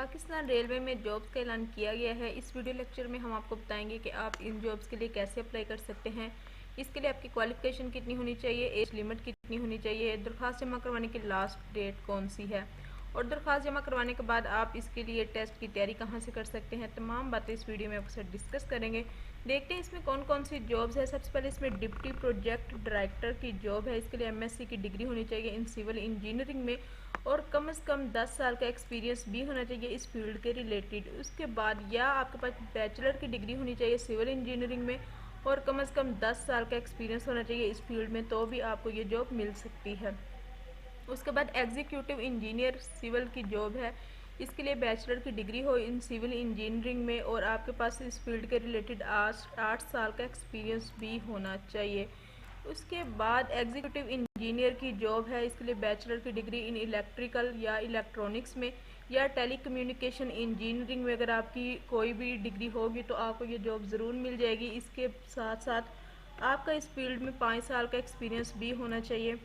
Pakistan railway में jobs का ऐलान किया गया है। इस वीडियो लेक्चर में हम आपको बताएंगे कि आप इन जॉब्स के लिए कैसे अप्लाई कर सकते हैं। इसके लिए आपकी क्वालिफिकेशन कितनी होनी चाहिए, एज लिमिट कितनी होनी चाहिए, दरख्वास्त जमा करवाने की लास्ट डेट कौन सी है और दरख्वास्त जमा करवाने के बाद आप इसके लिए टेस्ट की तैयारी कहाँ से कर सकते हैं। तमाम बातें इस वीडियो में आपके साथ डिस्कस करेंगे। देखते हैं इसमें कौन कौन सी जॉब्स है। सबसे पहले इसमें डिप्टी प्रोजेक्ट डायरेक्टर की जॉब है। इसके लिए एमएससी की डिग्री होनी चाहिए इन सिविल इंजीनियरिंग में और कम से कम 10 साल का एक्सपीरियंस भी होना चाहिए इस फील्ड के रिलेटेड। उसके बाद या आपके पास बैचलर की डिग्री होनी चाहिए सिविल इंजीनियरिंग में और कम से कम 10 साल का एक्सपीरियंस होना चाहिए इस फील्ड में, तो भी आपको ये जॉब मिल सकती है। उसके बाद एग्जीक्यूटिव इंजीनियर सिविल की जॉब है। इसके लिए बैचलर की डिग्री हो इन सिविल इंजीनियरिंग में और आपके पास इस फील्ड के रिलेटेड 8 साल का एक्सपीरियंस भी होना चाहिए। उसके बाद एग्जीक्यूटिव इंजीनियर की जॉब है। इसके लिए बैचलर की डिग्री इन इलेक्ट्रिकल या इलेक्ट्रॉनिक्स में या टेलीकम्युनिकेशन इंजीनियरिंग में अगर आपकी कोई भी डिग्री होगी तो आपको ये जॉब ज़रूर मिल जाएगी। इसके साथ साथ आपका इस फील्ड में 5 साल का एक्सपीरियंस भी होना चाहिए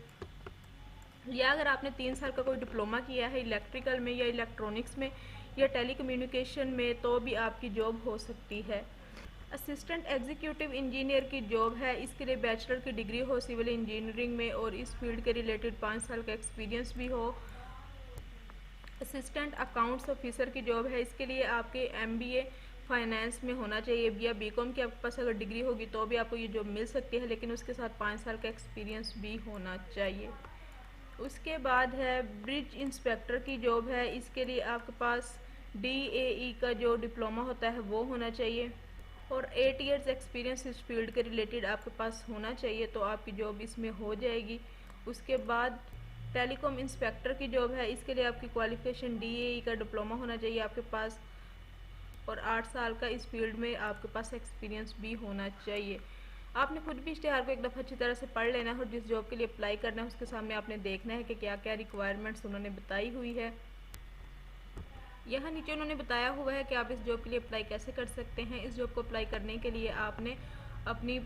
या अगर आपने 3 साल का कोई डिप्लोमा किया है इलेक्ट्रिकल में या इलेक्ट्रॉनिक्स में या टेलीकम्युनिकेशन में तो भी आपकी जॉब हो सकती है। असिस्टेंट एग्जीक्यूटिव इंजीनियर की जॉब है। इसके लिए बैचलर की डिग्री हो सिविल इंजीनियरिंग में और इस फील्ड के रिलेटेड 5 साल का एक्सपीरियंस भी हो। असिस्टेंट अकाउंट्स ऑफिसर की जॉब है। इसके लिए आपके एमबीए फाइनेंस में होना चाहिए या बीकॉम की आपके पास अगर डिग्री होगी तो भी आपको ये जॉब मिल सकती है, लेकिन उसके साथ 5 साल का एक्सपीरियंस भी होना चाहिए। उसके बाद है ब्रिज इंस्पेक्टर की जॉब है। इसके लिए आपके पास डीएई का जो डिप्लोमा होता है वो होना चाहिए और 8 इयर्स एक्सपीरियंस इस फील्ड के रिलेटेड आपके पास होना चाहिए, तो आपकी जॉब इसमें हो जाएगी। उसके बाद टेलीकॉम इंस्पेक्टर की जॉब है। इसके लिए आपकी क्वालिफिकेशन डीएई का डिप्लोमा होना चाहिए आपके पास और 8 साल का इस फील्ड में आपके पास एक्सपीरियंस भी होना चाहिए। आपने खुद भी इश्तिहार को एक दफ़ा अच्छी तरह से पढ़ लेना है और जिस जॉब के लिए अप्लाई करना है उसके सामने आपने देखना है कि क्या क्या रिक्वायरमेंट्स उन्होंने बताई हुई है। यहाँ नीचे उन्होंने बताया हुआ है कि आप इस जॉब के लिए अप्लाई कैसे कर सकते हैं। इस जॉब को अप्लाई करने के लिए आपने अपनी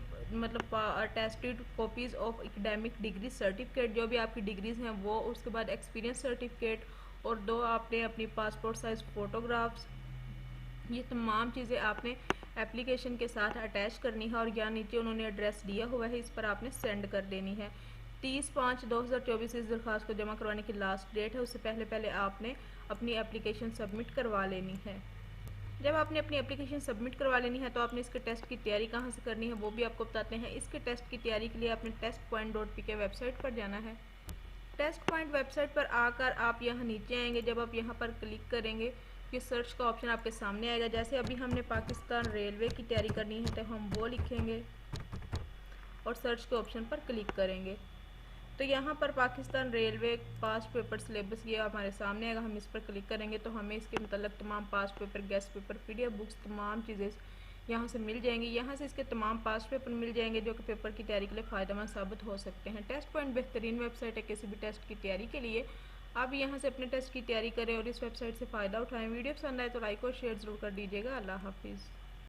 tested copies of academic degree certificate जो भी आपकी डिग्रीज़ हैं वो, उसके बाद एक्सपीरियंस सर्टिफिकेट और 2 आपने अपनी पासपोर्ट साइज़ फ़ोटोग्राफ्स, ये तमाम चीज़ें आपने एप्लीकेशन के साथ अटैच करनी है और यहाँ नीचे उन्होंने एड्रेस दिया हुआ है, इस पर आपने सेंड कर देनी है। 30/5/2024 इस दरख्वास्त को जमा करवाने की लास्ट डेट है। उससे पहले आपने अपनी एप्लीकेशन सबमिट करवा लेनी है। जब आपने अपनी एप्लीकेशन सबमिट करवा लेनी है तो आपने इसके टेस्ट की तैयारी कहाँ से करनी है वो भी आपको बताते हैं। इसके टेस्ट की तैयारी के लिए आपने testpoint.pk वेबसाइट पर जाना है। टेस्ट पॉइंट वेबसाइट पर आकर आप यहाँ नीचे आएंगे। जब आप यहाँ पर क्लिक करेंगे कि सर्च का ऑप्शन आपके सामने आएगा। जैसे अभी हमने पाकिस्तान रेलवे की तैयारी करनी है तो हम वो लिखेंगे और सर्च के ऑप्शन पर क्लिक करेंगे तो यहाँ पर Pakistan railway past paper syllabus ये हमारे सामने आएगा। हम इस पर क्लिक करेंगे तो हमें इसके मतलब तमाम past paper, guest paper, PDF books, तमाम चीज़ें यहाँ से मिल जाएंगी। यहाँ से इसके तमाम पास्ट पेपर मिल जाएंगे जो कि पेपर की तैयारी के लिए फ़ायदेमंद साबित हो सकते हैं। टेस्ट पॉइंट बेहतरीन वेबसाइट है किसी भी टेस्ट की तैयारी के लिए। आप यहाँ से अपने टेस्ट की तैयारी करें और इस वेबसाइट से फ़ायदा उठाएं। वीडियो पसंद आए तो लाइक और शेयर ज़रूर कर दीजिएगा। अल्लाह हाफिज़।